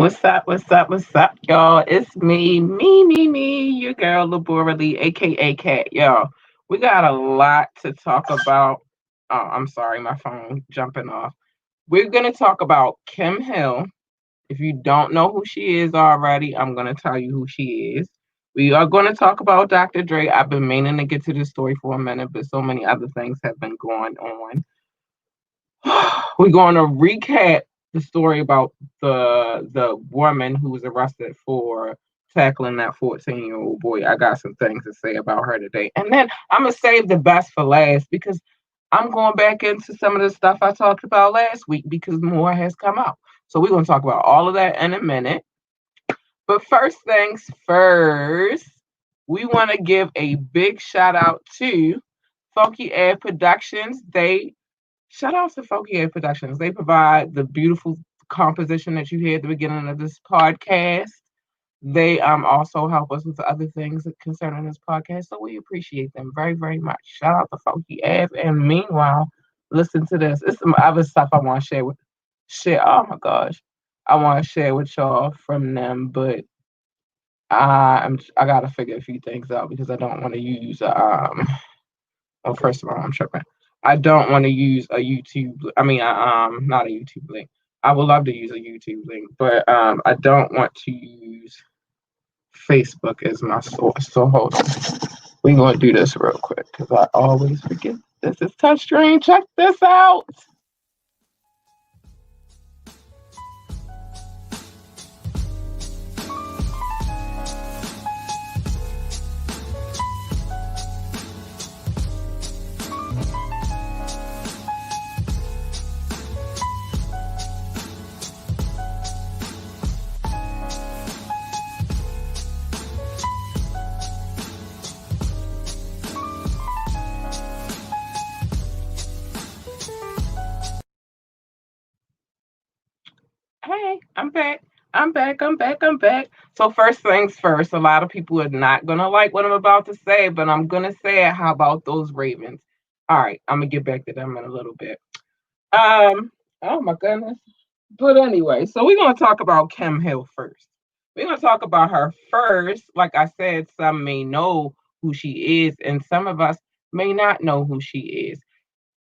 What's up? What's up? What's up, y'all? It's me, your girl, Laborally, aka Cat, y'all. We got a lot to talk about. Oh, I'm sorry, my phone jumping off. We're gonna talk about Kim Hill. If you don't know who she is already, I'm gonna tell you who she is. We are gonna talk about Dr. Dre. I've been meaning to get to this story for a minute, but so many other things have been going on. We're going to recap the story about the woman who was arrested for tackling that 14-year-old boy. I got some things to say about her today. And then I'm going to save the best for last because I'm going back into some of the stuff I talked about last week because more has come out. So we're going to talk about all of that in a minute. But first things first, we want to give a big shout out to Funky Air Productions. Shout out to Funky Air Productions. They provide the beautiful composition that you hear at the beginning of this podcast. They also help us with other things concerning this podcast, so we appreciate them very, very much. Shout out to Funky Air. And meanwhile, listen to this. It's some other stuff I want to share. Oh my gosh, I want to share with y'all from them, but I gotta figure a few things out because I don't want to use Well, first of all, I'm tripping. I don't want to use a YouTube. I mean, not a YouTube link. I would love to use a YouTube link, but I don't want to use Facebook as my source. So hold on. We're gonna do this real quick because I always forget. This is touchscreen. Check this out. Hey, I'm back. I'm back. So first things first, a lot of people are not gonna like what I'm about to say, but I'm gonna say it. How about those Ravens? All right, I'm gonna get back to them in a little bit. Oh my goodness. But anyway, so we're gonna talk about Kim Hill first. We're gonna talk about her first. Like I said, some may know who she is, and some of us may not know who she is.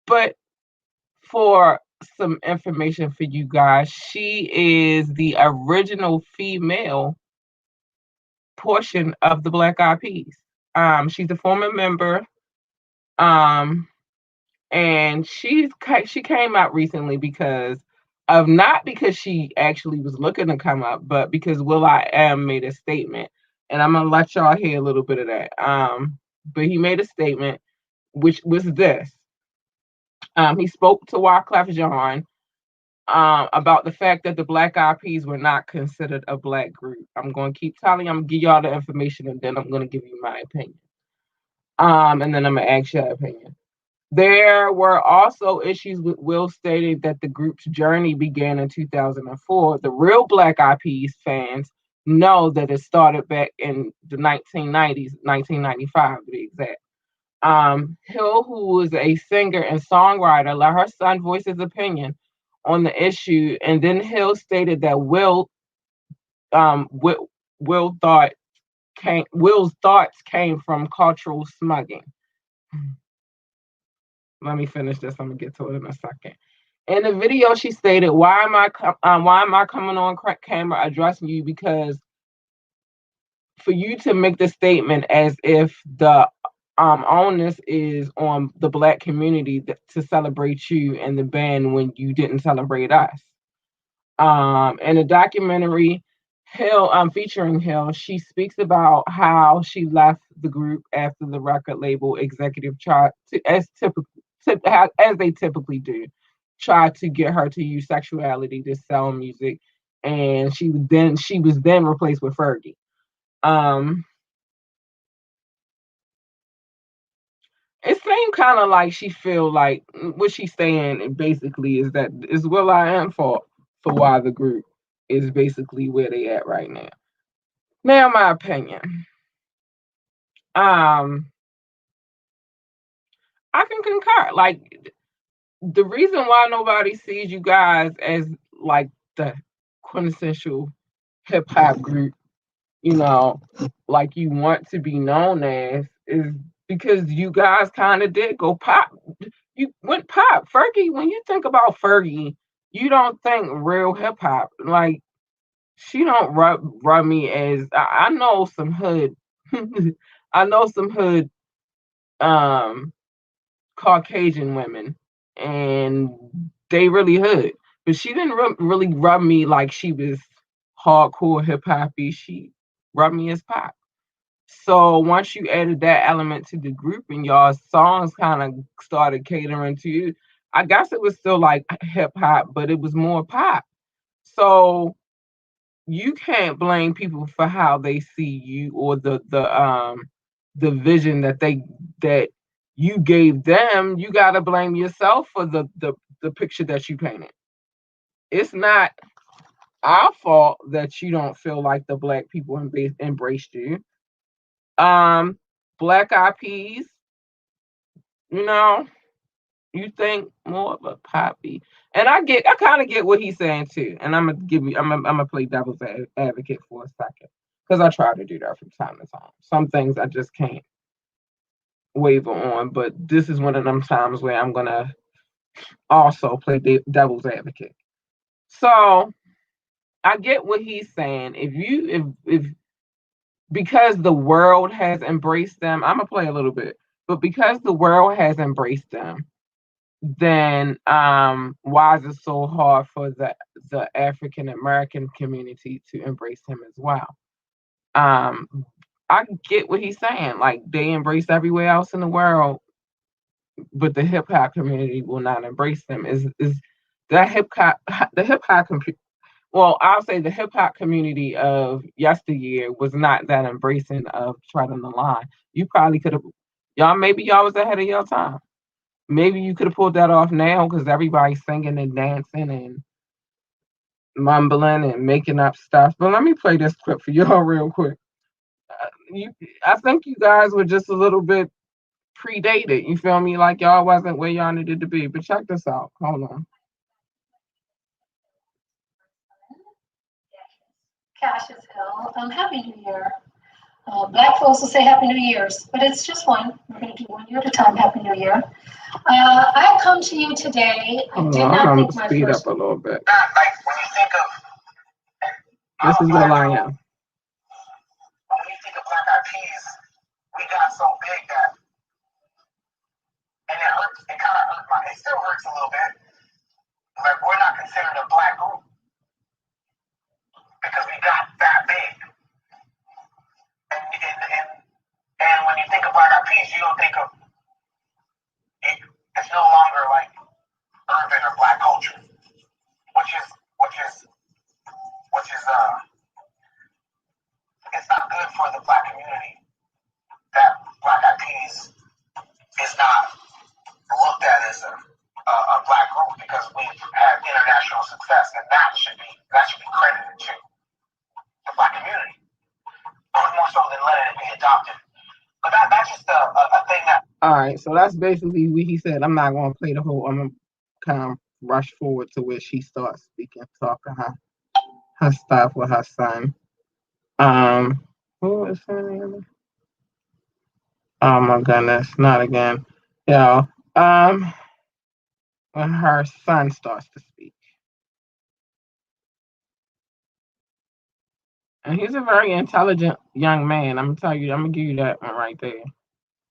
But for some information for you guys, she is the original female portion of the Black Eyed Peas. She's a former member, um, and she came out recently because of not because she actually was looking to come up, but because Will I Am made a statement, and I'm gonna let y'all hear a little bit of that. But he made a statement, which was this. He spoke to Wyclef Jean about the fact that the Black Eyed Peas were not considered a black group. I'm going to keep telling you, I'm going to give y'all the information and then I'm going to give you my opinion. And then I'm going to ask your opinion. There were also issues with Will stating that the group's journey began in 2004. The real Black Eyed Peas fans know that it started back in the 1990s, 1995 to be exact. Hill, who was a singer and songwriter, let her son voice his opinion on the issue, and then Hill stated that Will Will's thoughts came from cultural smuggling. Let me finish this. I'm gonna get to it in a second. In the video, she stated, why am I coming on camera addressing you? Because for you to make the statement as if the onus is on the black community to celebrate you and the band when you didn't celebrate us. In a documentary, Hill, featuring Hill, she speaks about how she left the group after the record label executive tried to, as they typically do, try to get her to use sexuality to sell music, and she was then replaced with Fergie. Um, it seemed kind of like she feel like what she's saying basically is that is Will I Am fault for why the group is basically where they at right now. Now, my opinion. Um, I can concur. Like the reason why nobody sees you guys as like the quintessential hip hop group, you know, like you want to be known as, is because you guys kind of did go pop. You went pop. Fergie, when you think about Fergie, you don't think real hip hop. Like she don't rub me as I know some hood. I know some hood um Caucasian women, and they really hood. But she didn't really rub me like she was hardcore hip hoppy. She rubbed me as pop. So once you added that element to the group and y'all songs kind of started catering to you, I guess it was still like hip hop, but it was more pop. So you can't blame people for how they see you or the vision that you gave them. You gotta blame yourself for the picture that you painted. It's not our fault that you don't feel like the black people embraced you. Um, Black Eyed Peas, you know, you think more of a poppy, and I kind of get what he's saying too. And I'm gonna play devil's advocate for a second because I try to do that from time to time. Some things I just can't waver on, but this is one of them times where I'm gonna also play devil's advocate. So I get what he's saying. If because the world has embraced them, I'm gonna play a little bit, but because the world has embraced them, then why is it so hard for the African American community to embrace him as well? Um, I get what he's saying. Like they embrace everywhere else in the world, but the hip hop community will not embrace them. Is that hip hop well, I'll say the hip hop community of yesteryear was not that embracing of treading the line. You probably could have maybe y'all was ahead of your time. Maybe you could have pulled that off now because everybody's singing and dancing and mumbling and making up stuff. But let me play this clip for y'all real quick. You, I think you guys were just a little bit predated. You feel me? Like y'all wasn't where y'all needed to be. But check this out. Hold on. Cash is hell. Happy New Year. Black folks will say Happy New Year's, but it's just one. We're going to do 1 year at a time. Happy New Year. I come to you today. I did not think my speed up a little bit. Like when you think of this is what I am. When you think of Black Eyed Peas, we got so big that, and it hurts. It kind of hurts. It still hurts a little bit. Like we're not considered a black group because we got that big. And when you think of Black Eyed Peas, you don't think of it. It's no longer like urban or black culture, which is it's not good for the black community that Black Eyed Peas is not looked at as a black group because we've had international success, and that should be credited to the black community more so than letting it be adopted. But that's just a thing that. All right, so that's basically what he said. I'm not going to play the whole. I'm gonna kind of rush forward to where she starts speaking, talking her stuff with her son. Who is her name? Oh my goodness, not again. Yeah. When her son starts to speak. And he's a very intelligent young man. I'm gonna tell you, I'm gonna give you that one right there.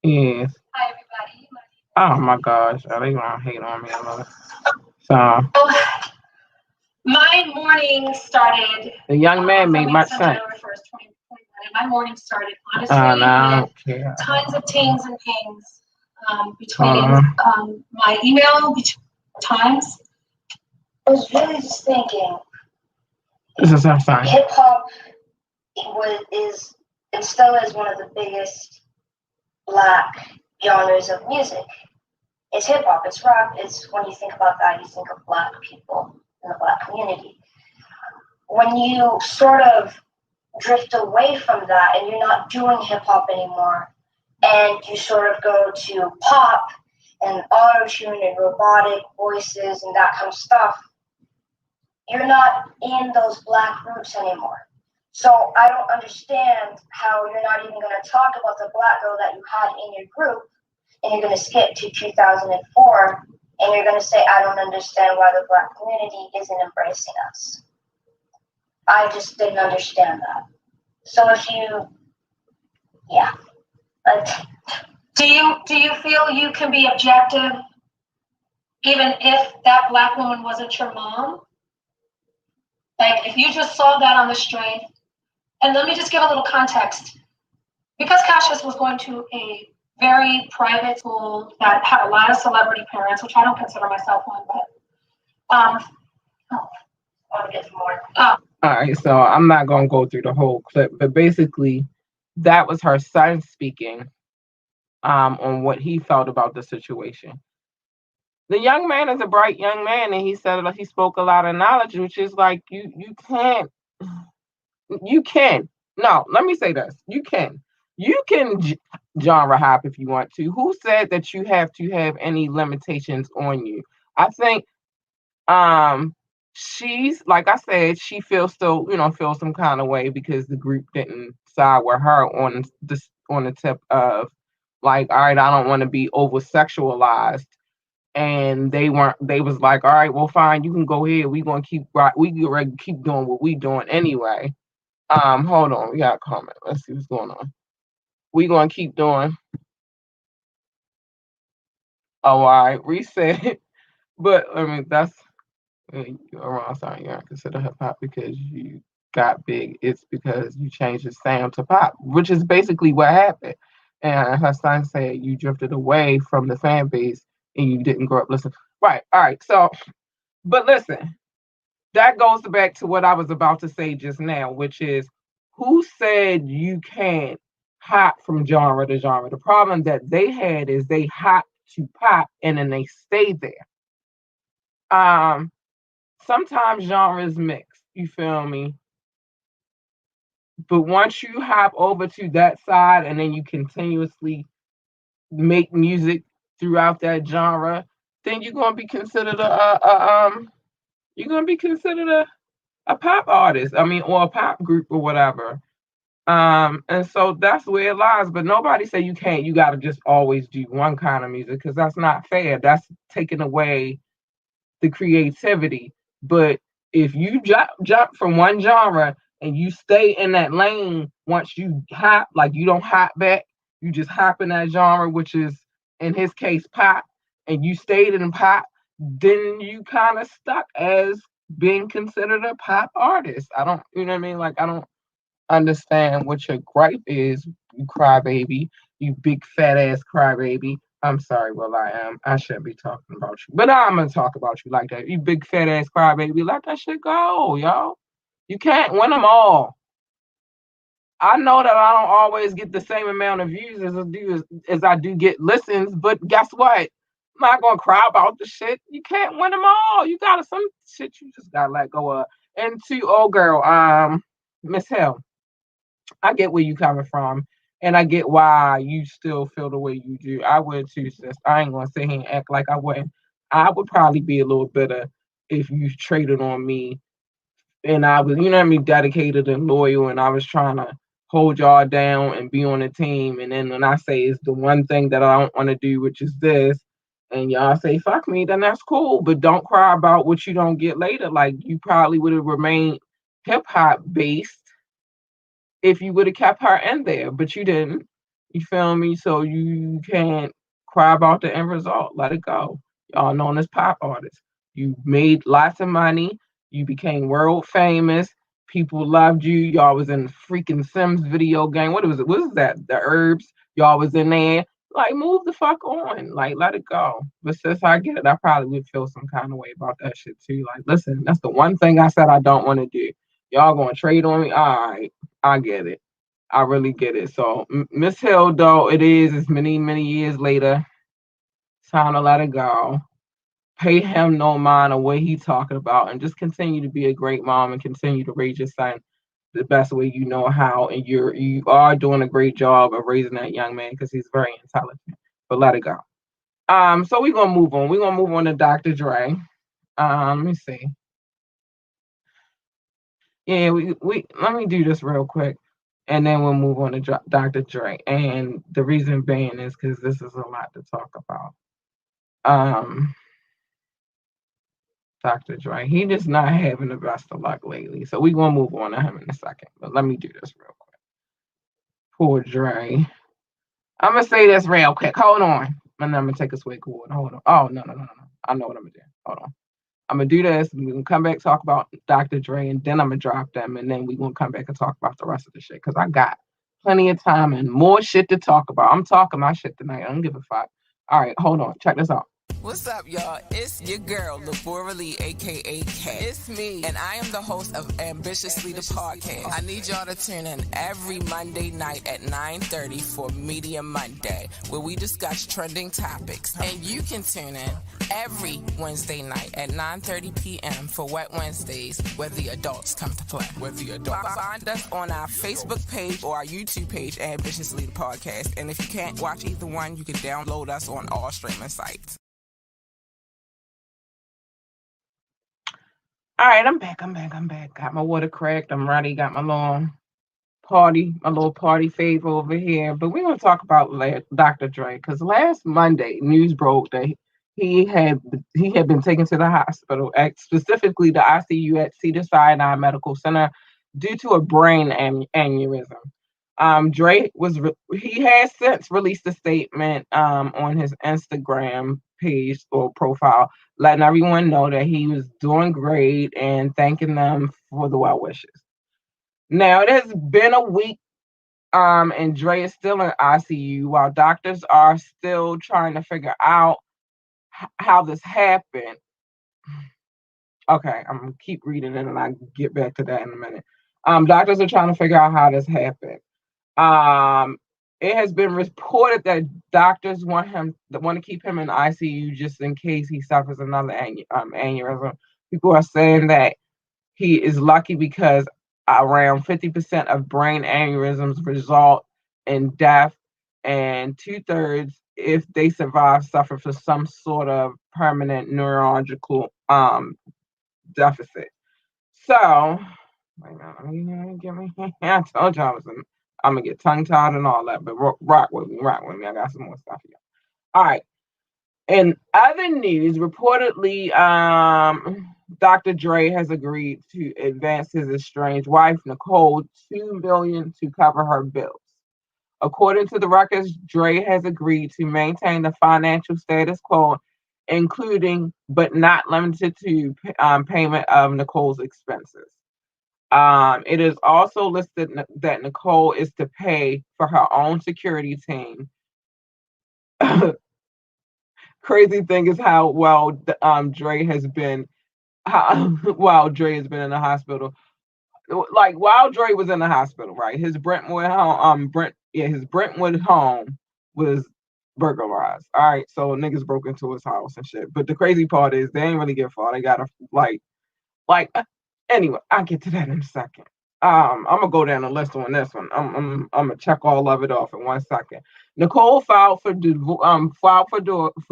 He is. Hi everybody. Oh my gosh, are they gonna hate on me a little? So my morning started. The young man made much sense. January 1st, 2021, and my morning started honestly with tons of tings and pings between my email times. I was really just thinking. This is our sign. Hip hop is and still is one of the biggest black genres of music. It's hip hop, it's rap, it's when you think about that, you think of black people in the black community. When you sort of drift away from that and you're not doing hip hop anymore, and you sort of go to pop and auto-tune and robotic voices and that kind of stuff, you're not in those black roots anymore. So I don't understand how you're not even going to talk about the black girl that you had in your group, and you're going to skip to 2004, and you're going to say, I don't understand why the black community isn't embracing us. I just didn't understand that. So if you, yeah, like, Do you feel you can be objective even if that black woman wasn't your mom? Like if you just saw that on the street, and let me just give a little context. Because Cassius was going to a very private school that had a lot of celebrity parents, which I don't consider myself one, but oh, I want to get some more. Oh. All right, so I'm not gonna go through the whole clip, but basically, that was her son speaking on what he felt about the situation. The young man is a bright young man, and he said he spoke a lot of knowledge, which is like you can. No, let me say this: you can genre hop if you want to. Who said that you have to have any limitations on you? I think um she's like I said, she feels still, feels some kind of way because the group didn't side with her on the tip of like, all right, I don't want to be over sexualized. And they was like, all right, well fine, you can go ahead. We gonna keep right we get ready to keep doing what we doing anyway. Hold on, we got a comment. Let's see what's going on. We gonna keep doing. Oh, all right, reset. But I mean that's you're around something you're not consider hip hop because you got big. It's because you changed the sound to pop, which is basically what happened. And her son said you drifted away from the fan base and you didn't grow up listening. Right. All right. So, but listen, that goes back to what I was about to say just now, which is who said you can't hop from genre to genre? The problem that they had is they hop to pop and then they stay there. Um, Sometimes genres mix, you feel me? But once you hop over to that side and then you continuously make music throughout that genre, then you're gonna be considered you're gonna be considered a pop artist. I mean, or a pop group or whatever. And so that's where it lies. But nobody say you can't. You got to just always do one kind of music because that's not fair. That's taking away the creativity. But if you jump from one genre and you stay in that lane, once you hop, like you don't hop back, you just hop in that genre, which is in his case pop, and you stayed in pop, then you kind of stuck as being considered a pop artist. I don't, you know what I mean? Like I don't understand what your gripe is, you crybaby, you big fat ass crybaby. I'm sorry, well I am. I shouldn't be talking about you, but I'm gonna talk about you like that. You big fat ass crybaby, let that shit go, yo. You can't win them all. I know that I don't always get the same amount of views as I do get listens, but guess what? I'm not gonna cry about the shit. You can't win them all. You gotta some shit you just gotta let go of. And to old girl, Miss Hill, I get where you coming from, and I get why you still feel the way you do. I would too, sis. I ain't gonna sit here and act like I wouldn't. I would probably be a little bitter if you traded on me, and I was, you know what I mean, dedicated and loyal, and I was trying to hold y'all down and be on the team. And then when I say it's the one thing that I don't want to do, which is this, and y'all say fuck me, then that's cool. But don't cry about what you don't get later. Like you probably would have remained hip hop based if you would have kept her in there, but you didn't. You feel me? So you can't cry about the end result. Let it go. Y'all known as pop artists. You made lots of money. You became world famous. People loved you. Y'all was in freaking Sims video game. What was it? What was that? The herbs. Y'all was in there. Like move the fuck on. Like let it go. But since I get it, I probably would feel some kind of way about that shit too. Like listen, that's the one thing I said I don't want to do. Y'all gonna trade on me? All right. I get it. I really get it. So Miss Hill, though it is, it's many years later. Time to let it go. Pay him no mind of what he's talking about, and just continue to be a great mom and continue to raise your son the best way you know how. And you are doing a great job of raising that young man because he's very intelligent. But let it go. So we're gonna move on. We're gonna move on to Dr. Dre. Let me see. Yeah, we let me do this real quick, and then we'll move on to Dr. Dre. And the reason being is because this is a lot to talk about. Um, Dr. Dre, he just not having the best of luck lately. So we gonna move on to him in a second. But let me do this real quick. Poor Dre. I'm gonna say this real quick. Hold on, and then I'm gonna take a swig of water. Hold on. Oh no. I know what I'm gonna do. Hold on. I'm gonna do this. We're gonna come back talk about Dr. Dre, and then I'm gonna drop them, and then we're gonna come back and talk about the rest of the shit because I got plenty of time and more shit to talk about. I'm talking my shit tonight. I don't give a fuck. All right, hold on. Check this out. What's up, y'all? It's your girl, Laborally, aka Kat. It's me, and I am the host of Ambitiously the Podcast. I need y'all to tune in every Monday night at 9:30 for Media Monday, where we discuss trending topics. And you can tune in every Wednesday night at 9:30 p.m. for Wet Wednesdays, where the adults come to play. Find us on our Facebook page or our YouTube page, Ambitiously the Podcast. And if you can't watch either one, you can download us on all streaming sites. All right, I'm back. Got my water cracked. I'm ready. Got my little party fave over here. But we're gonna talk about Dr. Dre because last Monday news broke that he had been taken to the hospital, specifically the ICU at Cedars-Sinai Medical Center, due to a brain aneurysm. Dre he has since released a statement on his Instagram page or profile, letting everyone know that he was doing great and thanking them for the well wishes. Now it has been a week, and Dre is still in ICU while doctors are still trying to figure out how this happened. Okay, I'm gonna keep reading it and I get back to that in a minute. Doctors are trying to figure out how this happened. Um, it has been reported that doctors want to keep him in ICU just in case he suffers another aneurysm. People are saying that he is lucky because around 50% of brain aneurysms result in death, and 2/3, if they survive, suffer from some sort of permanent neurological deficit. So, wait a minute, give me. I told you I'm gonna get tongue tied and all that, but rock with me. I got some more stuff here. All right. In other news, reportedly, Dr. Dre has agreed to advance his estranged wife, Nicole, $2 million to cover her bills. According to the records, Dre has agreed to maintain the financial status quo, including but not limited to payment of Nicole's expenses. It is also listed that Nicole is to pay for her own security team. Crazy thing is how well Dre has been while Dre has been in the hospital. Like while Dre was in the hospital, right? His Brentwood home was burglarized. All right, so niggas broke into his house and shit. But the crazy part is they ain't really get far. They got to like anyway, I'll get to that in a second. I'm gonna go down the list on this one. I'm gonna check all of it off in 1 second. Nicole filed for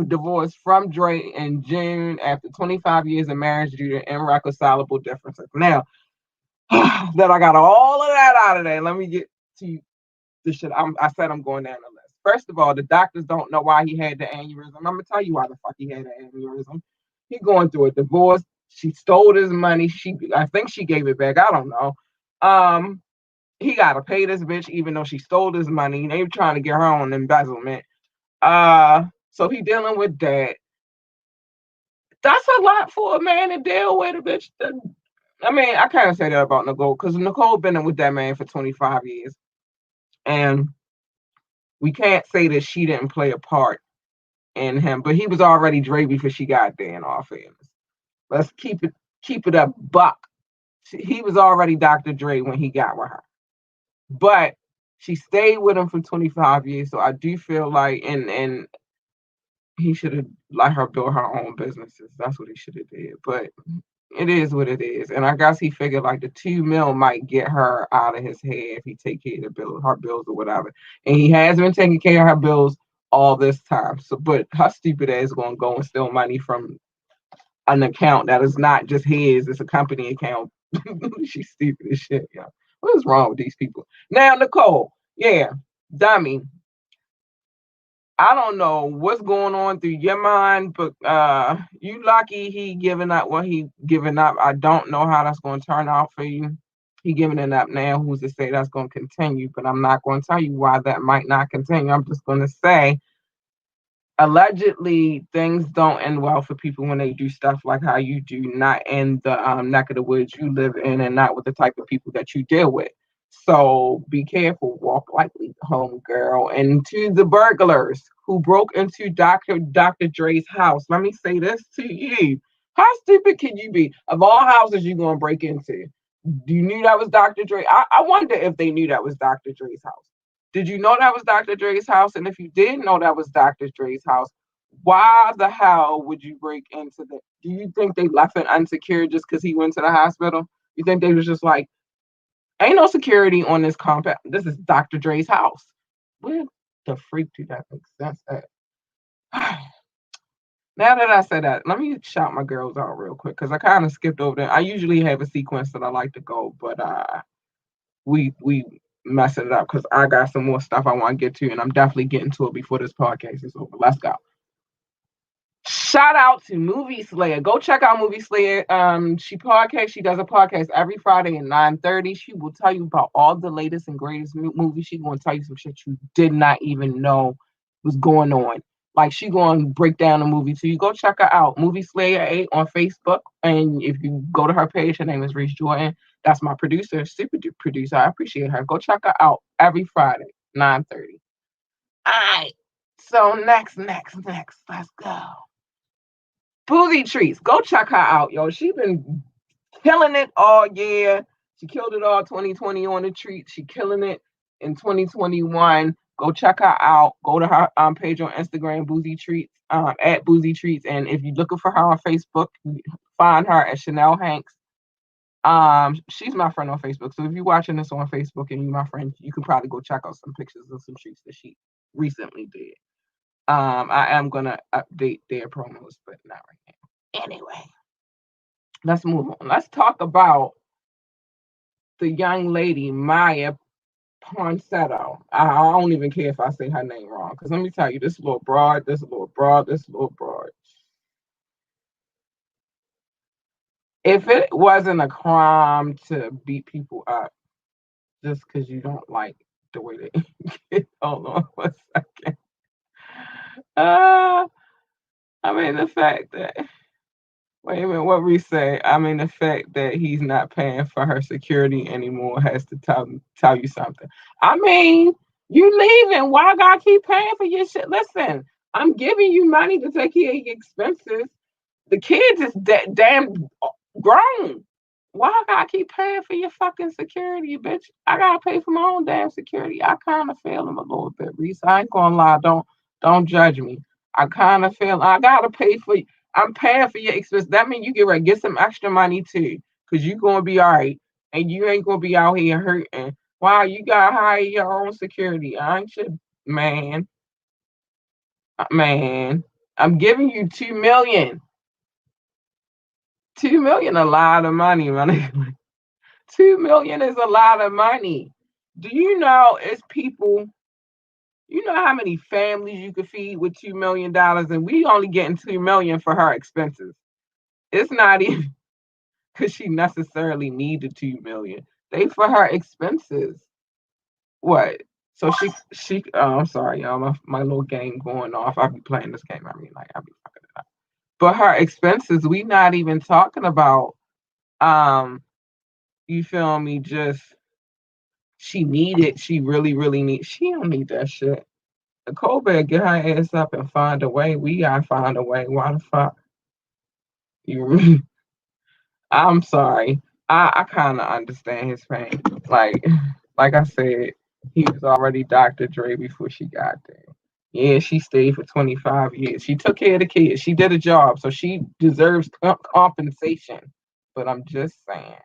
divorce from Dre in June after 25 years of marriage due to irreconcilable differences. Now that I got all of that out of there, let me get to the shit. I said I'm going down the list. First of all, the doctors don't know why he had the aneurysm. I'm gonna tell you why the fuck he had the aneurysm. He going through a divorce. She stole his money. I think she gave it back. I don't know. He gotta pay this bitch even though she stole his money. They were trying to get her on embezzlement. So he dealing with that. That's a lot for a man to deal with, a bitch. I mean, I can't say that about Nicole because Nicole been with that man for 25 years, and we can't say that she didn't play a part in him. But he was already Dre before she got there. In all fairness, let's keep it a buck. He was already Dr. Dre when he got with her, but she stayed with him for 25 years. So I do feel like, and he should have let her build her own businesses. That's what he should have did. But it is what it is. And I guess he figured like the 2 mil might get her out of his head if he take care of her bills or whatever. And he has been taking care of her bills all this time. So, but her stupid ass gonna go and steal money from an account that is not just his, it's a company account She's stupid as shit, yo. What is wrong with these people? Now, Nicole, yeah, dummy. I don't know what's going on through your mind, but you lucky he giving up what he giving up. I don't know how that's going to turn out for you. He giving it up now. Who's to say that's going to continue? But I'm not going to tell you why that might not continue. I'm just going to say allegedly things don't end well for people when they do stuff like how you do, not in the neck of the woods you live in and not with the type of people that you deal with. So be careful, walk lightly, home girl. And to the burglars who broke into Dr. Dre's house, let me say this to you. How stupid can you be? Of all houses you're gonna break into, you knew that was Dr. Dre. I wonder if they knew that was Dr. Dre's house. Did you know that was Dr. Dre's house? And if you didn't know that was Dr. Dre's house, why the hell would you break into the? Do you think they left it unsecured just because he went to the hospital? You think they was just like, ain't no security on this compound. This is Dr. Dre's house. Where the freak do that make sense at? Now that I said that, let me shout my girls out real quick because I kind of skipped over them. I usually have a sequence that I like to go, but we messing it up because I got some more stuff I want to get to, and I'm definitely getting to it before this podcast is over. Let's go. Shout out to Movie Slayer. Go check out Movie Slayer. She does a podcast every Friday at 9:30. She will tell you about all the latest and greatest movies. She's gonna tell you some shit you did not even know was going on. Like she gonna break down the movie to you. Go check her out. Movie Slayer 8 on Facebook. And if you go to her page, her name is Reese Jordan. That's my producer, super duper producer. I appreciate her. Go check her out every Friday, 9:30. All right. So next, let's go. Boozy Treats. Go check her out, yo. She been killing it all year. She killed it all 2020 on the treats. She killing it in 2021. Go check her out. Go to her page on Instagram, Boozy Treats, at Boozy Treats. And if you're looking for her on Facebook, find her at Chanel Hanks. She's my friend on Facebook. So if you're watching this on Facebook and you're my friend, you can probably go check out some pictures of some treats that she recently did. I am gonna update their promos, but not right now. Anyway, let's move on. Let's talk about the young lady Maya Ponsetto. I don't even care if I say her name wrong, because let me tell you, this little broad. If it wasn't a crime to beat people up just because you don't like the way they get, hold on 1 second. Uh, I mean the fact that wait a minute, what we say? I mean, the fact that he's not paying for her security anymore has to tell you something. I mean, you leaving? Why I gotta keep paying for your shit? Listen, I'm giving you money to take care of your expenses. The kids is damn grown. Why I gotta keep paying for your fucking security, bitch? I gotta pay for my own damn security. I kind of feel him a little bit, Reese. I ain't gonna lie. Don't judge me. I kind of feel I gotta pay for. I'm paying for your expense. That means you get ready get some extra money too, cause you gonna be all right, and you ain't gonna be out here hurting. Wow, you gotta hire your own security. I ain't your man. Man, I'm giving you 2 million. 2 million a lot of money, man. 2 million is a lot of money. Do you know it's people? You know how many families you could feed with $2 million, and we only getting 2 million for her expenses. It's not even because she necessarily needed 2 million. They for her expenses. What? So she. Oh, I'm sorry, y'all. My little game going off. I be playing this game. I mean, like I be fucking it up. But her expenses, we not even talking about. You feel me? Just she needed. She really need. She don't need that shit. Nicole better get her ass up and find a way. We gotta find a way. Why the fuck? You I'm sorry. I kind of understand his pain. Like I said, he was already Dr. Dre before she got there. Yeah, she stayed for 25 years. She took care of the kids. She did a job, so she deserves compensation. But I'm just saying.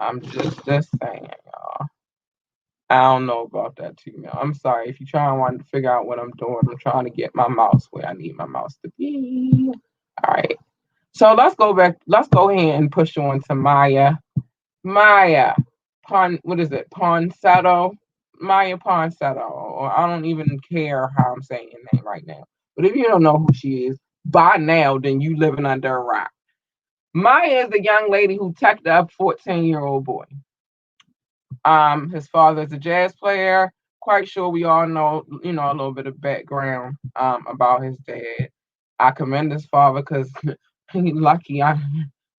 I'm just saying, y'all. I don't know about that too, man. I'm sorry. If you try and want to figure out what I'm doing, I'm trying to get my mouse where I need my mouse to be. All right. So let's go back. Let's go ahead and push on to Maya Maya what is it? Ponsetto? Maya Ponsetto. Or I don't even care how I'm saying your name right now. But if you don't know who she is by now, then you living under a rock. Maya is the young lady who teched up 14-year-old boy. His father is a jazz player. Quite sure we all know, a little bit of background about his dad. I commend his father because he lucky.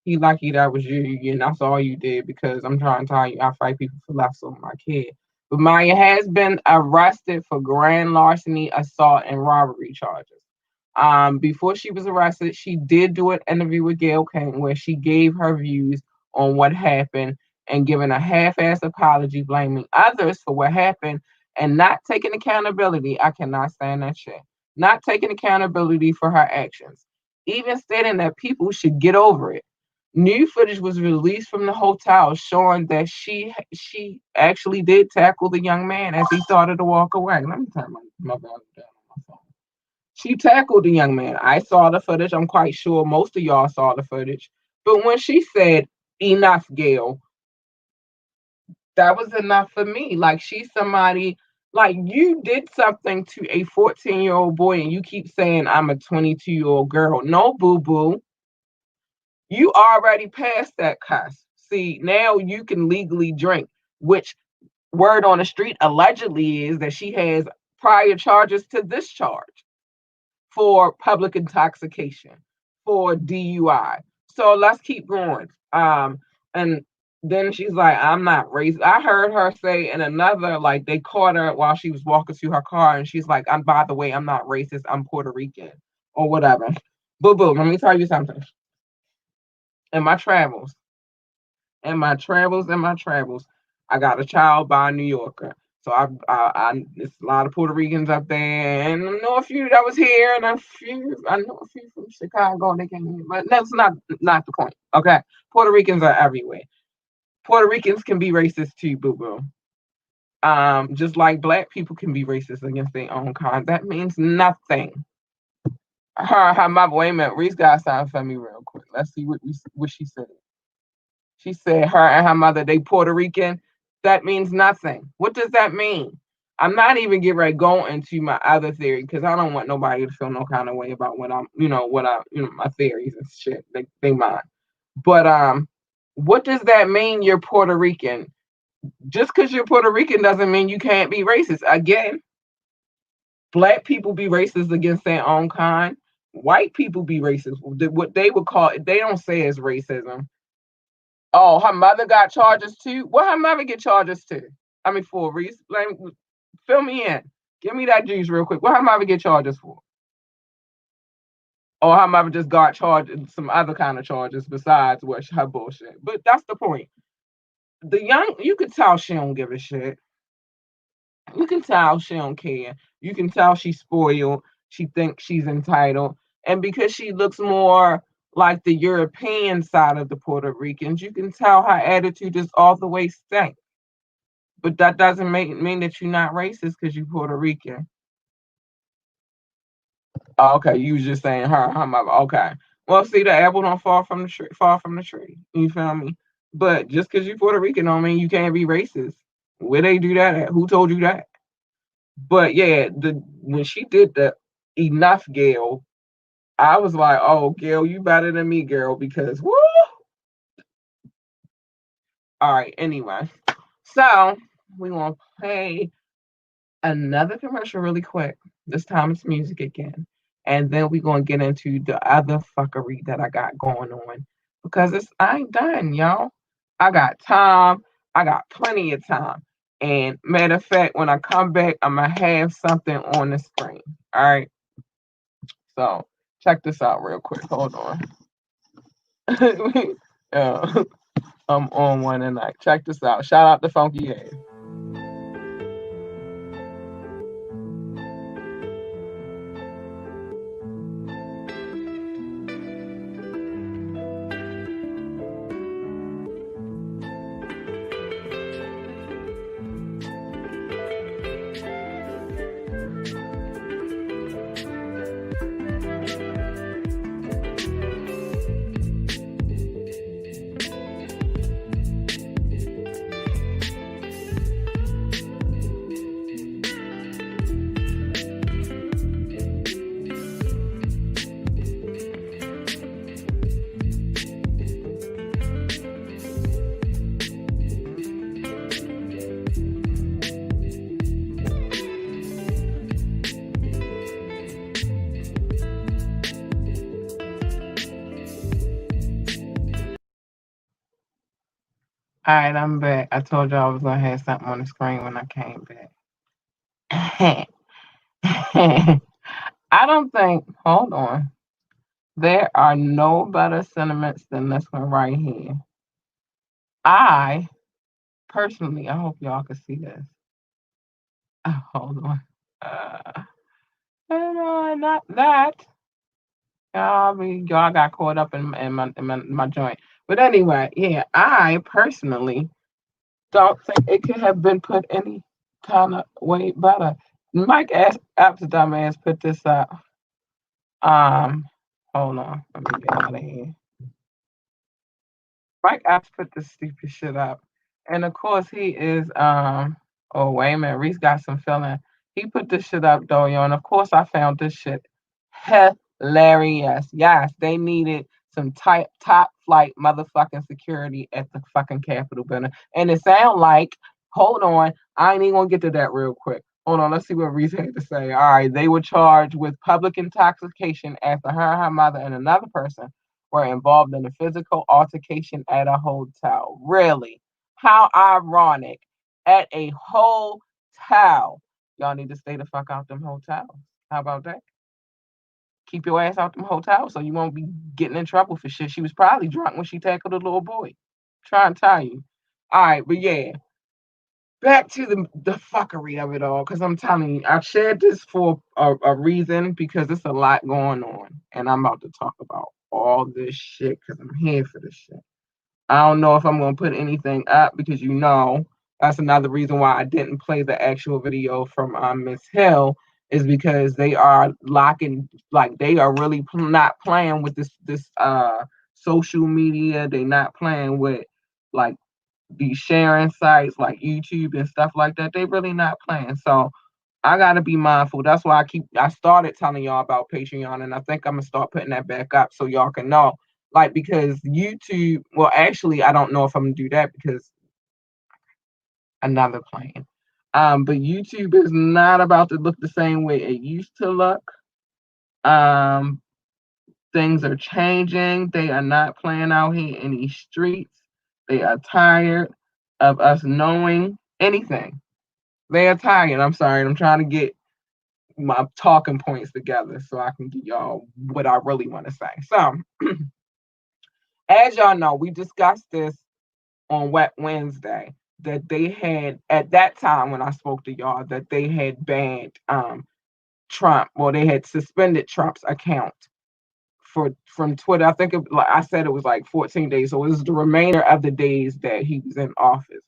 He lucky that was you, and that's all you did. Because I'm trying to tell you, I fight people for less on my kid. But Maya has been arrested for grand larceny, assault, and robbery charges. Before she was arrested, she did do an interview with Gail King where she gave her views on what happened and giving a half-ass apology, blaming others for what happened and not taking accountability. I cannot stand that shit. Not taking accountability for her actions, even stating that people should get over it. New footage was released from the hotel showing that she actually did tackle the young man as he started to walk away. Let me turn my volume down on my phone. She tackled the young man. I saw the footage. I'm quite sure most of y'all saw the footage. But when she said, enough, Gail, that was enough for me. Like, she's somebody, like, you did something to a 14-year-old boy and you keep saying, I'm a 22-year-old girl. No, boo boo. You already passed that cuss. See, now you can legally drink, which word on the street allegedly is that she has prior charges to this charge for public intoxication, for DUI. So let's keep going. And then she's like, I'm not racist. I heard her say in another, like, they caught her while she was walking to her car, and she's like, by the way, I'm not racist, I'm Puerto Rican, or whatever. Boo boo, let me tell you something. In my travels, I got a child by a New Yorker. So there's a lot of Puerto Ricans up there, and I know a few that was here, and I know a few from Chicago. They came here, but that's not the point. Okay, Puerto Ricans are everywhere. Puerto Ricans can be racist too, boo boo. Just like black people can be racist against their own kind. That means nothing. Her mother. Wait a minute, Reese got something for me real quick. Let's see what she said. She said her and her mother, they Puerto Rican. That means nothing. What does that mean? I'm not even getting ready to go into my other theory because I don't want nobody to feel no kind of way about my theories and shit. They mine. But what does that mean you're Puerto Rican? Just because you're Puerto Rican doesn't mean you can't be racist. Again, black people be racist against their own kind. White people be racist. What they would call it, they don't say it's racism. Oh, her mother got charges too? What her mother get charges to? I mean, for Reese, like, fill me in. Give me that juice real quick. What her mother get charges for? Or her mother just got charged some other kind of charges besides what her bullshit. But that's the point. You could tell she don't give a shit. You can tell she don't care. You can tell she's spoiled. She thinks she's entitled. And because she looks more like the European side of the Puerto Ricans, you can tell her attitude is all the way stank. But that doesn't mean that you're not racist because you're Puerto Rican. Okay, you was just saying her mother. Okay. Well, see, the apple don't fall from the tree. You feel me? But just because you're Puerto Rican don't mean you can't be racist. Where they do that at? Who told you that? But yeah, when she did the enough, Gail, I was like, oh, Gail, you better than me, girl, because woo. All right, anyway. So we want to play another commercial really quick. This time it's music again. And then we're going to get into the other fuckery that I got going on. Because I ain't done, y'all. I got time. I got plenty of time. And matter of fact, when I come back, I'm going to have something on the screen. All right. So check this out real quick. Hold on. I'm on one tonight. Check this out. Shout out to Funky Head. All right, I'm back. I told y'all I was gonna have something on the screen when I came back. I don't think. Hold on. There are no better sentiments than this one right here. I personally, I hope y'all can see this. Hold on. No, not that. Y'all got caught up in my joint. But anyway, yeah, I personally don't think it could have been put any kind of way better. Mike Amsterdam has put this up. Um, hold on, let me get out of here. Mike Epps put this stupid shit up, and of course he is. Oh wait a minute, Reese got some feeling. He put this shit up though, yo, and of course I found this shit hilarious. Yes, they needed some top flight motherfucking security at the fucking Capitol building, and it sound like. Hold on, I ain't even gonna get to that real quick. Hold on, let's see what Reese had to say. All right, they were charged with public intoxication after her mother, and another person were involved in a physical altercation at a hotel. Really? How ironic. At a hotel. Y'all need to stay the fuck out them hotels. How about that? Keep your ass out them hotels so you won't be getting in trouble for shit. She was probably drunk when she tackled a little boy. Trying to tell you. All right, but yeah, back to the fuckery of it all, because I'm telling you, I shared this for a reason, because it's a lot going on, and I'm about to talk about all this shit because I'm here for this shit. I don't know if I'm gonna put anything up, because that's another reason why I didn't play the actual video from Miss Hill, is because they are locking, like they are really not playing with this social media. They not playing with like these sharing sites like YouTube and stuff like that. They really not playing. So I gotta be mindful. That's why I started telling y'all about Patreon, and I think I'm gonna start putting that back up so y'all can know. Like, because YouTube, well actually I don't know if I'm gonna do that because another plan. But YouTube is not about to look the same way it used to look. Um Things are changing. They are not playing out here in these streets. They are tired of us knowing anything. They are tired. I'm sorry. I'm trying to get my talking points together so I can give y'all what I really want to say. So, as y'all know, we discussed this on Wet Wednesday, that they had, at that time when I spoke to y'all, that they had banned Trump, well, they had suspended Trump's account from Twitter. I think like I said, it was like 14 days. So it was the remainder of the days that he was in office.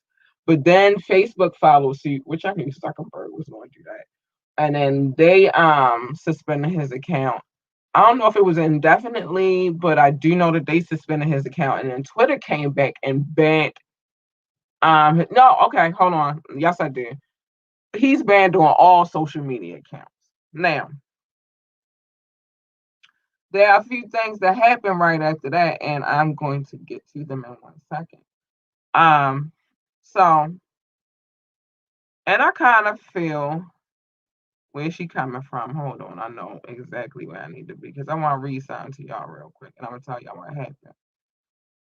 But then Facebook followed suit, which I knew Zuckerberg was going to do that. And then they suspended his account. I don't know if it was indefinitely, but I do know that they suspended his account. And then Twitter came back and banned no, okay, hold on. Yes, I did. He's banned on all social media accounts. Now, there are a few things that happen right after that, and I'm going to get to them in 1 second. Um, so, and I kind of feel where she coming from. Hold on, I know exactly where I need to be because I want to read something to y'all real quick, and I'm gonna tell y'all what happened.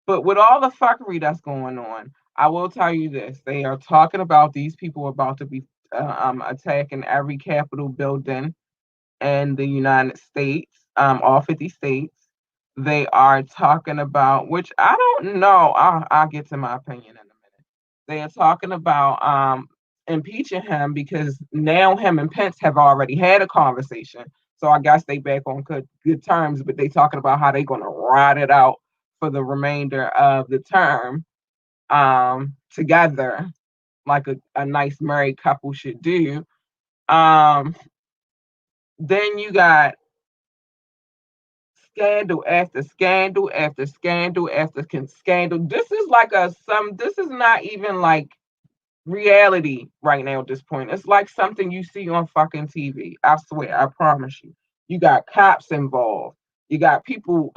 But with all the fuckery that's going on, I will tell you this: they are talking about these people about to be attacking every Capitol building in the United States, all 50 states. They are talking about, which I don't know. I'll get to my opinion in a minute. They are talking about impeaching him because now him and Pence have already had a conversation. So I guess they back on good terms, but they talking about how they going to ride it out for the remainder of the term together, like a nice married couple should do. Um, then you got scandal after scandal after scandal after scandal. This is like this is not even like reality right now at this point. It's like something you see on fucking TV. I swear, I promise you. You got cops involved. You got people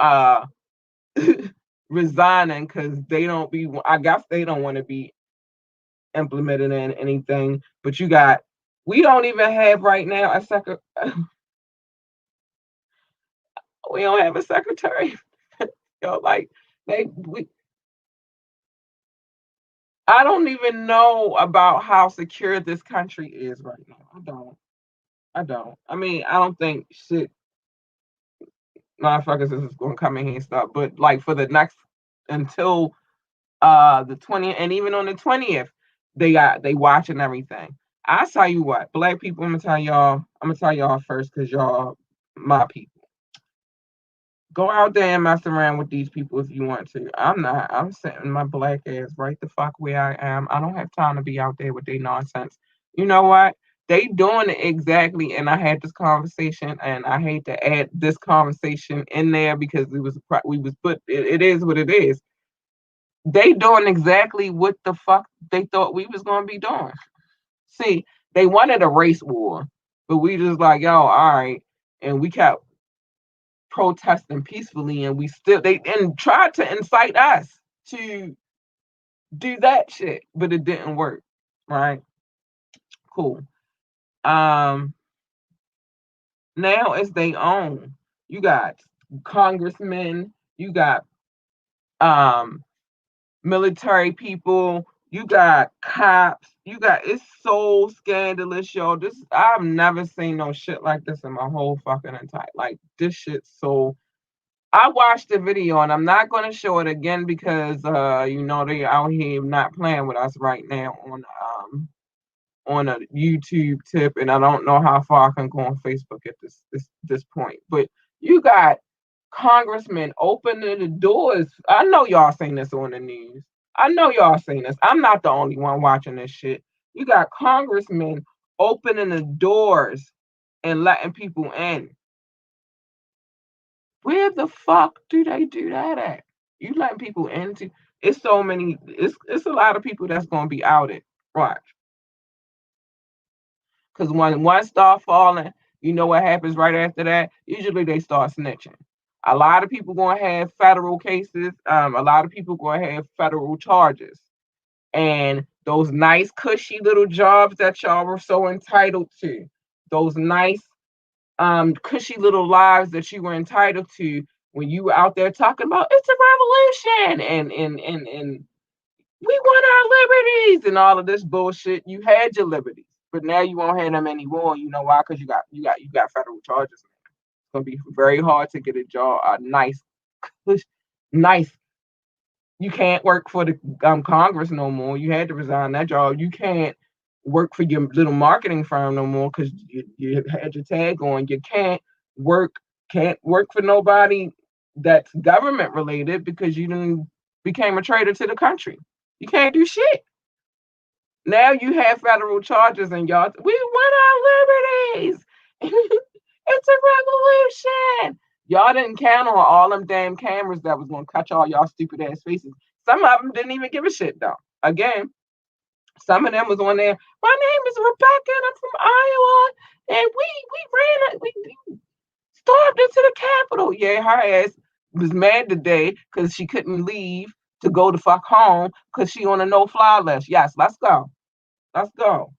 resigning because they don't be, I guess they don't want to be implemented in anything. But we don't even have right now we don't have a secretary. Like we I don't even know about how secure this country is right now. I don't. I don't. I mean, I don't think shit motherfuckers is gonna come in here and stuff. But like for the next until the 20th, and even on the 20th, they watching everything. I tell you what, black people, I'm gonna tell y'all first because y'all my people. Go out there and mess around with these people if you want to. I'm not. I'm sitting my black ass right the fuck where I am. I don't have time to be out there with their nonsense. You know what? They doing it exactly, and I had this conversation, and I hate to add this conversation in there because we was but it is what it is. They doing exactly what the fuck they thought we was gonna be doing. See, they wanted a race war, but we just like, yo, all right, and we kept protesting peacefully, and we still they and tried to incite us to do that shit, but it didn't work. Right? Cool. Um, Now it's they own. You got congressmen, you got um military people, you got cops, you got it's so scandalous, yo. This I've never seen no shit like this in my whole fucking entire like this shit's so I watched the video and I'm not going to show it again because they out here not playing with us right now on a YouTube tip, and I don't know how far I can go on Facebook at this point. But you got congressmen opening the doors. I know y'all seen this on the news. I know y'all seen this. I'm not the only one watching this shit. You got congressmen opening the doors and letting people in. Where the fuck do they do that at? You letting people into it's so many it's a lot of people that's gonna be outed. Watch. Cause when one start falling, you know what happens right after that? Usually they start snitching. A lot of people gonna have federal cases, a lot of people gonna have federal charges. And those nice cushy little jobs that y'all were so entitled to, those nice cushy little lives that you were entitled to when you were out there talking about it's a revolution and we want our liberties and all of this bullshit. You had your liberties, but now you won't have them anymore. You know why? Because you got federal charges. It's gonna be very hard to get a job, a nice. You can't work for the Congress no more. You had to resign that job. You can't work for your little marketing firm no more because you had your tag on. You work can't work for nobody that's government related because you didn't became a traitor to the country. You can't do shit. Now you have federal charges and y'all we want our liberties. It's a revolution. Y'all didn't count on all them damn cameras that was gonna catch all y'all stupid ass faces. Some of them didn't even give a shit though. Again, some of them was on there. My name is Rebecca and I'm from Iowa. And we stormed into the Capitol. Yeah, her ass was mad today because she couldn't leave to go the fuck home because she on a no-fly list. Yes, let's go. Let's go.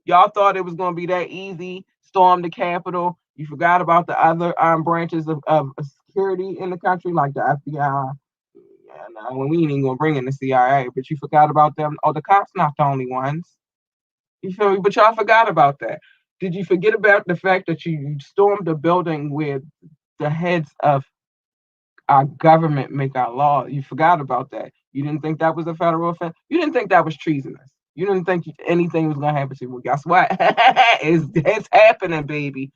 Y'all thought it was going to be that easy. Storm the Capitol. You forgot about the other branches of security in the country, like the FBI. Yeah, no, we ain't even going to bring in the CIA, but you forgot about them. Oh, the cops not the only ones. You feel me? But y'all forgot about that. Did you forget about the fact that you stormed a building where the heads of our government make our law? You forgot about that. You didn't think that was a federal offense. You didn't think that was treasonous. You didn't think anything was going to happen to you. Well, guess what? it's happening, baby.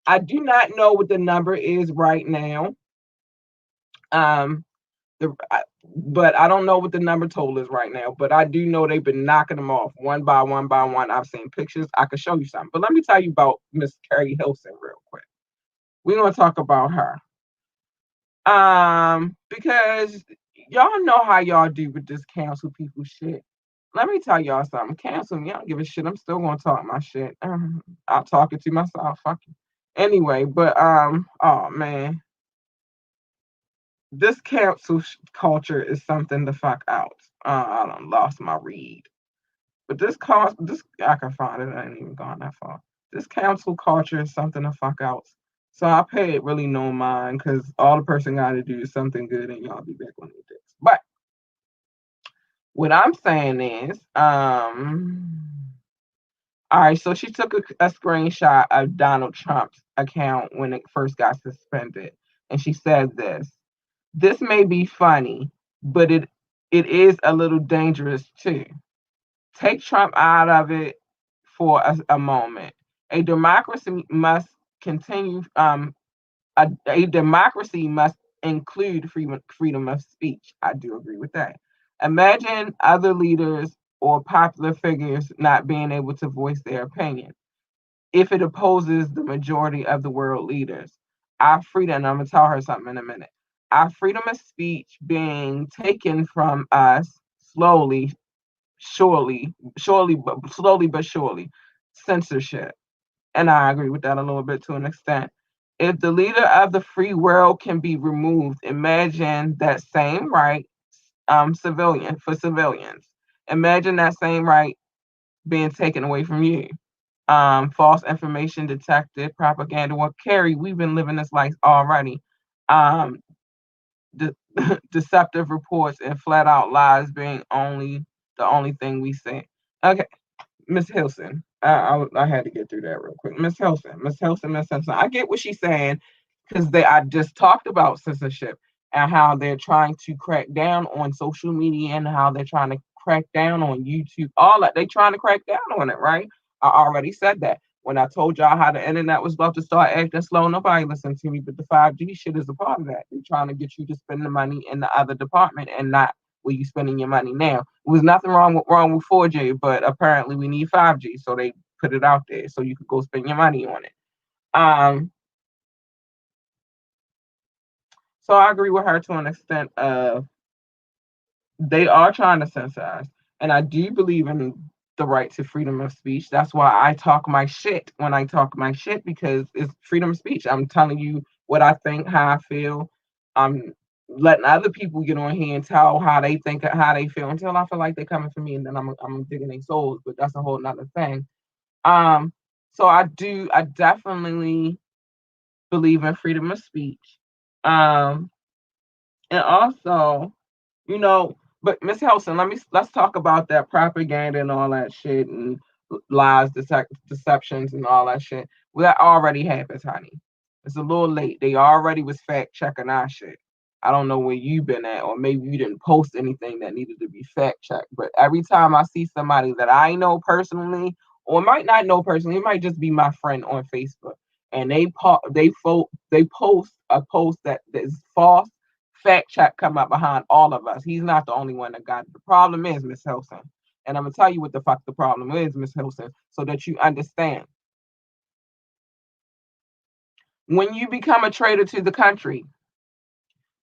I do not know what the number is right now. Um, but I don't know what the number total is right now. But I do know they've been knocking them off one by one by one. I've seen pictures. I can show you something. But let me tell you about Miss Carrie Hilson real quick. We're gonna talk about her. Because y'all know how y'all do with this cancel people shit. Let me tell y'all something. Cancel me. I don't give a shit. I'm still gonna talk my shit. I'll talk it to myself. Fuck you. Anyway, but oh man, this cancel culture is something to fuck out. I done lost my read. But this I can find it. I ain't even gone that far. This cancel culture is something to fuck out. So I pay it really no mind because all the person got to do is something good and y'all be back on your dicks. But What I'm saying is, all right, so she took a screenshot of Donald Trump's account when it first got suspended, and she said this. This may be funny, but it is a little dangerous too. Take Trump out of it for a moment. A democracy must continue. A democracy must include freedom of speech. I do agree with that. Imagine other leaders or popular figures not being able to voice their opinion if it opposes the majority of the world leaders. Our freedom, and I'm going to tell her something in a minute. Our freedom of speech being taken from us slowly, slowly but surely. Censorship. And I agree with that a little bit to an extent. If the leader of the free world can be removed, imagine that same right, civilians. Imagine that same right being taken away from you. False information detected, propaganda. Well, Carrie, we've been living this life already. Um, de- Deceptive reports and flat out lies being the only thing we say. Okay, Miss Hilson. I had to get through that real quick. Miss Hilson. I get what she's saying because they I just talked about censorship and how they're trying to crack down on social media and how they're trying to crack down on YouTube. All that they trying to crack down on it, right? I already said that. When I told y'all how the internet was about to start acting slow, nobody listened to me. But the 5G shit is a part of that. They're trying to get you to spend the money in the other department and not where you spending your money now. There was nothing wrong with 4G, but apparently we need 5G, so they put it out there so you could go spend your money on it. Um, so I agree with her to an extent of they are trying to censor us. And I do believe in the right to freedom of speech. That's why I talk my shit when I talk my shit because it's freedom of speech. I'm telling you what I think, how I feel. I'm letting other people get on here and tell how they think, how they feel until I feel like they're coming for me and then I'm digging their souls. But that's a whole nother thing. Um, so I definitely believe in freedom of speech. Um, and also you know, but Miss Helson, let's talk about that propaganda and all that shit and lies, deceptions and all that shit. Well, that already happens, honey. It's a little late. They already was fact checking our shit. I don't know where you been at, or maybe you didn't post anything that needed to be fact checked. But every time I see somebody that I know personally, or might not know personally, it might just be my friend on Facebook, and they post a post that is false fact check come up behind all of us. He's not the only one that got it. The problem is, Miss Hilson, and I'm gonna tell you what the fuck the problem is, Miss Hilson, so that you understand. When you become a traitor to the country,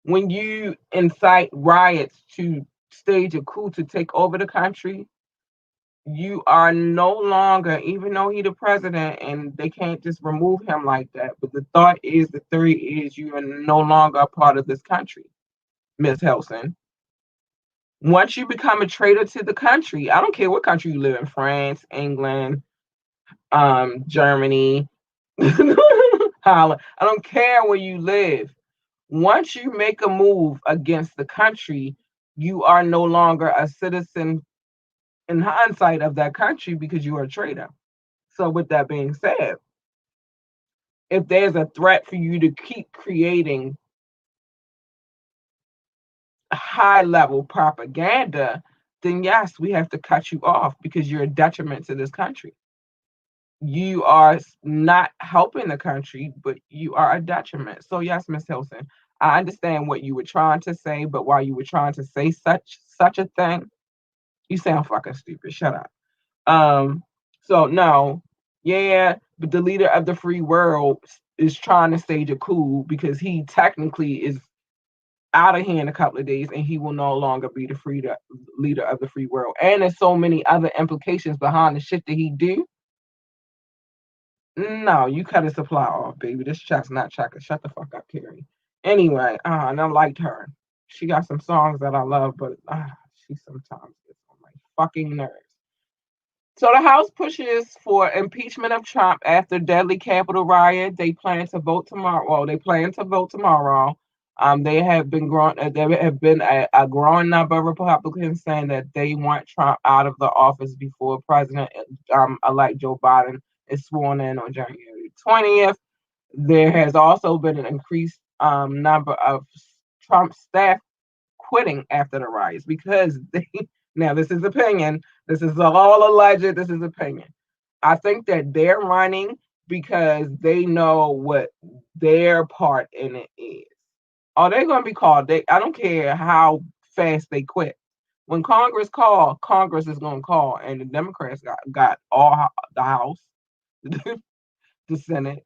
when you incite riots to stage a coup to take over the country, you are no longer, even though he's the president and they can't just remove him like that. But the theory is you are no longer a part of this country, Miss Hilson. Once you become a traitor to the country, I don't care what country you live in, France, England, Germany, Holland. I don't care where you live. Once you make a move against the country, you are no longer a citizen in hindsight of that country because you are a traitor. So, with that being said, if there's a threat for you to keep creating high level propaganda, then yes, we have to cut you off because you're a detriment to this country. You are not helping the country, but you are a detriment. So yes, Miss Hilson, I understand what you were trying to say, but while you were trying to say such a thing, you sound fucking stupid. Shut up. Um, so no, yeah, but the leader of the free world is trying to stage a coup because he technically is out of here in a couple of days and he will no longer be the leader of the free world. And there's so many other implications behind the shit that he do. No, you cut his supply off, baby. This check's not checking. Shut the fuck up, Carrie. Anyway, and I liked her. She got some songs that I love, but she sometimes gets on my fucking nerves. So the House pushes for impeachment of Trump after deadly Capitol riot. They plan to vote tomorrow. Well, they plan to vote tomorrow. They have been growing. There have been a growing number of Republicans saying that they want Trump out of the office before President elect Joe Biden is sworn in on January 20th. There has also been an increased number of Trump staff quitting after the riots because they. Now this is opinion. This is all alleged. This is opinion. I think that they're running because they know what their part in it is. Oh, they're going to be called. I don't care how fast they quit. When Congress call, Congress is going to call, and the Democrats got all the House, the Senate,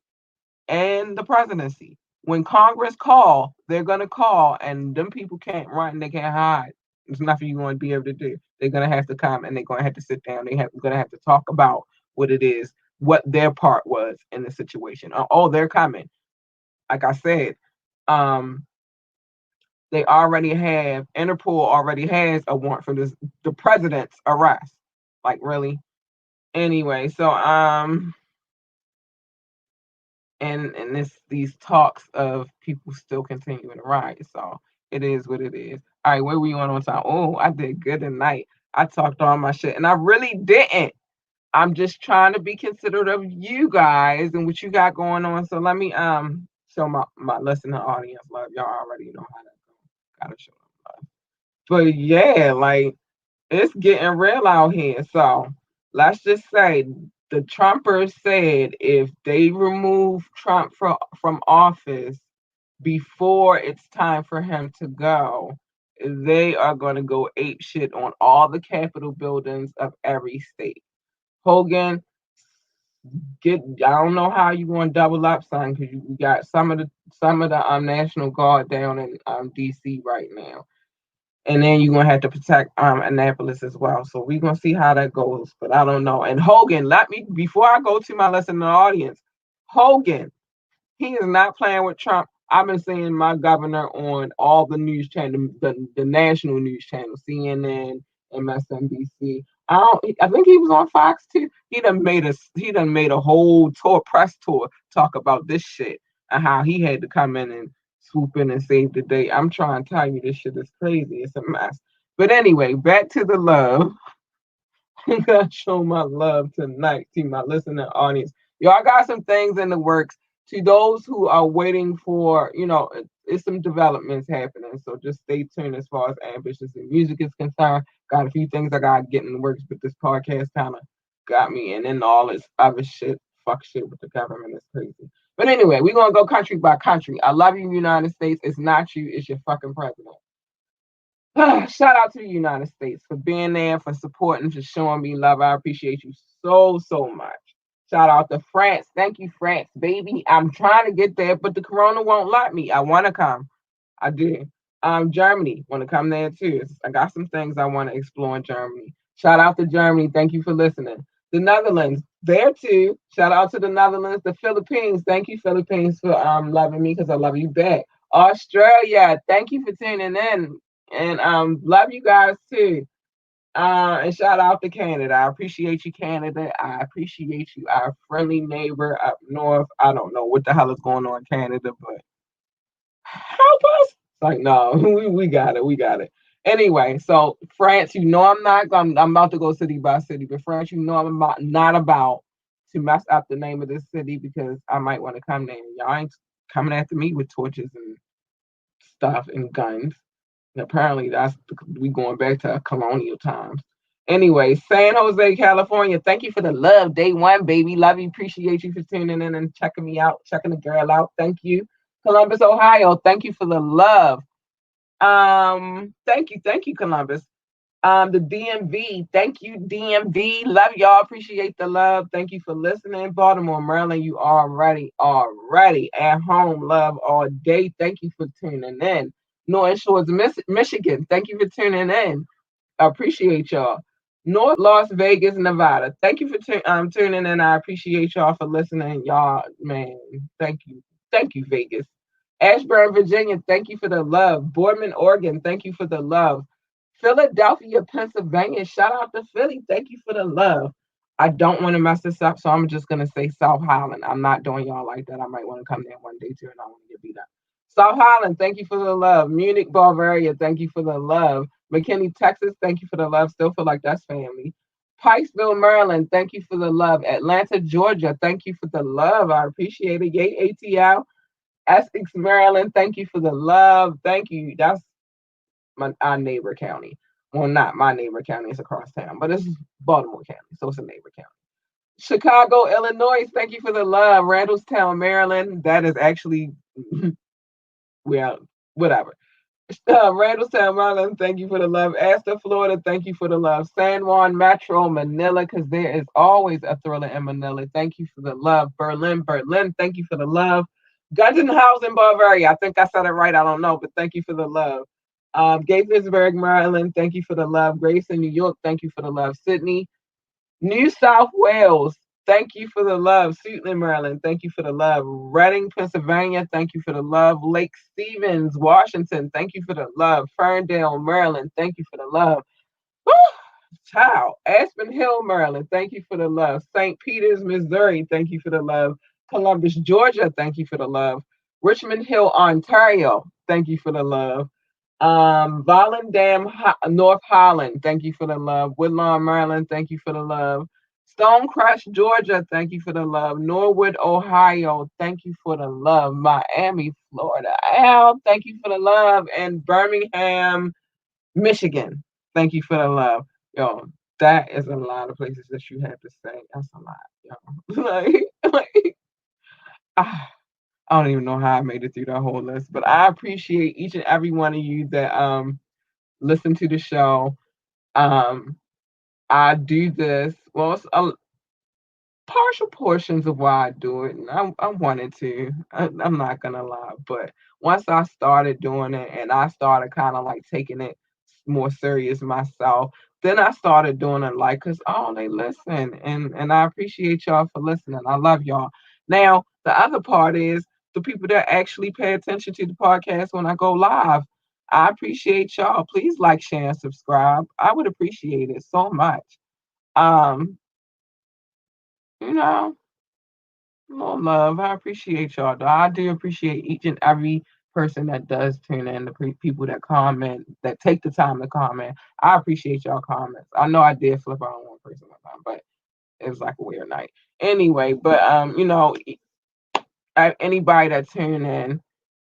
and the presidency. When Congress call, they're going to call, and them people can't run. They can't hide. There's nothing you're going to be able to do. They're going to have to come, and they're going to have to sit down. Going to have to talk about what it is, what their part was in the situation. Oh, they're coming. Like I said, um, they already have Interpol already has a warrant for the president's arrest. Like really. Anyway, so and these talks of people still continuing to rise. So it is what it is. All right, where we on time? Oh, I did good tonight. I talked all my shit, and I really didn't. I'm just trying to be considerate of you guys and what you got going on. So let me show my listening audience love. Y'all already know how that goes. Gotta show them love. But yeah, like it's getting real out here. So let's just say the Trumpers said if they remove Trump from office before it's time for him to go, they are going to go ape shit on all the Capitol buildings of every state. Hogan, I don't know how you going to double up, son, because you got some of the National Guard down in DC right now, and then you're gonna have to protect Annapolis as well. So we're gonna see how that goes, but I don't know. And Hogan, let me before I go to my lesson in the audience, Hogan, he is not playing with Trump. I've been seeing my governor on all the news channels, the national news channels, CNN, MSNBC. I think he was on Fox too. He done made a whole press tour, talk about this shit and how he had to come in and swoop in and save the day. I'm trying to tell you, this shit is crazy. It's a mess. But anyway, back to the love. I'm gonna show my love tonight to my listening audience. Y'all got some things in the works. To those who are waiting for, it's some developments happening. So just stay tuned as far as ambitious and music is concerned. Got a few things I gotta get in the works, but this podcast kind of got me, and then all this other shit, fuck shit with the government is crazy. But anyway, we're gonna go country by country. I love you, United States. It's not you, it's your fucking president. Shout out to the United States for being there, for supporting, for showing me love. I appreciate you so much. Shout out to France. Thank you, France, baby. I'm trying to get there, but the corona won't let me. I want to come. I did. Germany, want to come there too. I got some things I want to explore in Germany. Shout out to Germany. Thank you for listening. The Netherlands, there too. Shout out to the Netherlands. The Philippines. Thank you, Philippines, for loving me because I love you back. Australia, thank you for tuning in. And love you guys too. And shout out to Canada. I appreciate you, Canada. I appreciate you, our friendly neighbor up north. I don't know what the hell is going on in Canada, but help us. It's like, no, we got it. We got it. Anyway, so France, I'm about to go city by city, but France, not about to mess up the name of this city because I might want to come there. Y'all ain't coming after me with torches and stuff and guns. Apparently, we going back to colonial times. Anyway, San Jose, California. Thank you for the love, day one, baby. Love you. Appreciate you for tuning in and checking me out, checking the girl out. Thank you. Columbus, Ohio. Thank you for the love. Thank you, Columbus. The DMV. Thank you, DMV. Love y'all. Appreciate the love. Thank you for listening. Baltimore, Maryland. You already at home. Love all day. Thank you for tuning in. North Shores, Michigan. Thank you for tuning in. I appreciate y'all. North Las Vegas, Nevada. Thank you for tuning in. I appreciate y'all for listening. Y'all, man, thank you. Thank you, Vegas. Ashburn, Virginia. Thank you for the love. Boardman, Oregon. Thank you for the love. Philadelphia, Pennsylvania. Shout out to Philly. Thank you for the love. I don't want to mess this up, so I'm just going to say South Highland. I'm not doing y'all like that. I might want to come there one day too, and I want to get beat up. South Holland, thank you for the love. Munich, Bavaria, thank you for the love. McKinney, Texas, thank you for the love. Still feel like that's family. Pikesville, Maryland, thank you for the love. Atlanta, Georgia, thank you for the love. I appreciate it. Yay, ATL. Essex, Maryland, thank you for the love. Thank you. That's our neighbor county. Well, not my neighbor county, it's across town, but it's Baltimore County, so it's a neighbor county. Chicago, Illinois, thank you for the love. Randallstown, Maryland, that is actually, well, whatever. Randallstown, Maryland, thank you for the love. Astor, Florida, thank you for the love. San Juan, Metro, Manila, because there is always a thriller in Manila. Thank you for the love. Berlin, thank you for the love. Gundenhausen, Bavaria, I think I said it right, I don't know, but thank you for the love. Gaithersburg, Maryland, thank you for the love. Grayson, New York, thank you for the love. Sydney, New South Wales, thank you for the love. Suitland, Maryland, thank you for the love. Reading, Pennsylvania, thank you for the love. Lake Stevens, Washington, thank you for the love. Ferndale, Maryland, thank you for the love. Woo! Child. Aspen Hill, Maryland, thank you for the love. St. Peters, Missouri, thank you for the love. Columbus, Georgia, thank you for the love. Richmond Hill, Ontario, thank you for the love. Volendam, North Holland, thank you for the love. Woodlawn, Maryland, thank you for the love. Stonecrest, Georgia, thank you for the love. Norwood, Ohio, thank you for the love. Miami, Florida, Al, thank you for the love. And Birmingham, Michigan, thank you for the love. Yo, that is a lot of places that you have to say. That's a lot, yo. like, ah, I don't even know how I made it through that whole list, but I appreciate each and every one of you that listen to the show. Um, I do this. Well, it's partial portions of why I do it, and I wanted to. I'm not gonna lie, but once I started doing it, and I started kind of like taking it more serious myself, then I started doing it like, cause oh, they listen, and I appreciate y'all for listening. I love y'all. Now the other part is the people that actually pay attention to the podcast when I go live. I appreciate y'all. Please like, share, and subscribe. I would appreciate it so much. Um, you know, more love. I appreciate y'all. Though. I do appreciate each and every person that does tune in, the people that comment, that take the time to comment. I appreciate y'all comments. I know I did flip out on one person one time, but it was like a weird night. Anyway, but anybody that tune in,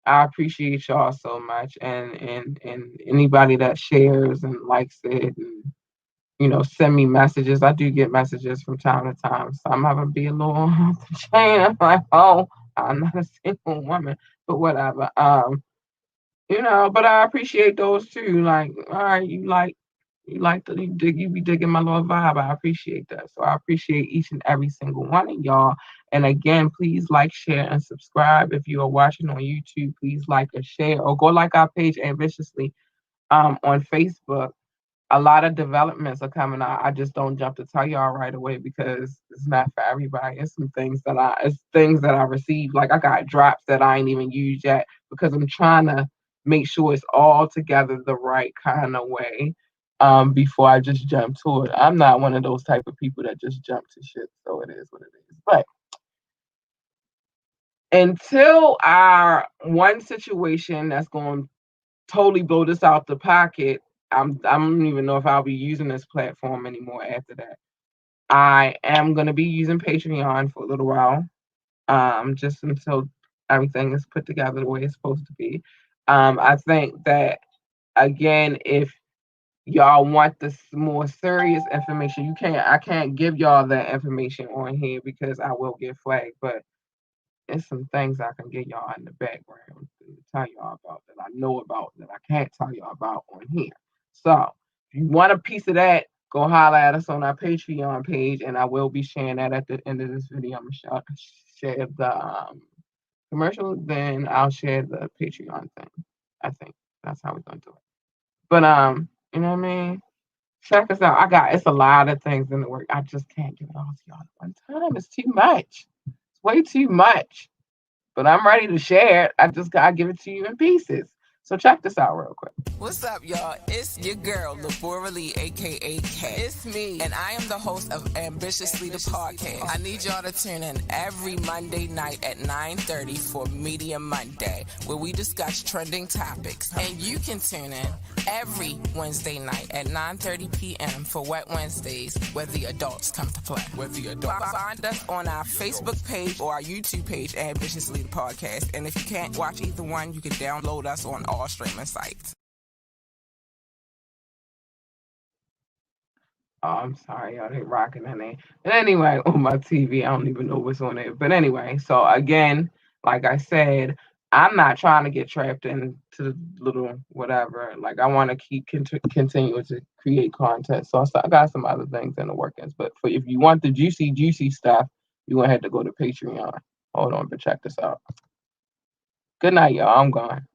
I appreciate y'all so much, and anybody that shares and likes it and send me messages. I do get messages from time to time. Some of them be a little off the chain. I'm like, oh, I'm not a single woman, but whatever. But I appreciate those too. Like, all right, you be digging my little vibe. I appreciate that. So I appreciate each and every single one of y'all. And again, please like, share, and subscribe. If you are watching on YouTube, please like and share, or go like our page ambitiously on Facebook. A lot of developments are coming out. I just don't jump to tell y'all right away because it's not for everybody. It's things that I received. Like I got drops that I ain't even used yet because I'm trying to make sure it's all together the right kind of way. Before I just jump to it. I'm not one of those type of people that just jump to shit. So it is what it is. But until our one situation that's going to totally blow this out the pocket, I don't even know if I'll be using this platform anymore after that. I am gonna be using Patreon for a little while, just until everything is put together the way it's supposed to be. I think that again, if y'all want this more serious information, I can't give y'all that information on here because I will get flagged. But it's some things I can get y'all in the background to tell y'all about that I know about that I can't tell y'all about on here. So if you want a piece of that, go holler at us on our Patreon page, and I will be sharing that at the end of this video. I'm gonna share the commercial, then I'll share the Patreon thing. I think that's how we're gonna do it. But you know what I mean? Check us out. It's a lot of things in the work. I just can't give it all to y'all at one time. It's too much. It's way too much, but I'm ready to share it. I just gotta give it to you in pieces. So check this out real quick. What's up, y'all? It's your girl, Labora Lee, aka Kat. It's me, and I am the host of Ambitiously the Podcast. I need y'all to tune in every Monday night at 9:30 for Media Monday, where we discuss trending topics. And you can tune in every Wednesday night at 9:30 p.m. for Wet Wednesdays, where the adults come to play. Find us on our Facebook page or our YouTube page, Ambitiously the Podcast. And if you can't watch either one, you can download us on all streaming sites. Oh, I'm sorry, y'all. They rocking in there. But anyway, on my TV, I don't even know what's on it. But anyway, so again, like I said, I'm not trying to get trapped into the little whatever. Like I want to keep continuing to create content. So I got some other things in the workings. But for if you want the juicy stuff, you gonna have to go to Patreon. Hold on, but check this out. Good night, y'all. I'm gone.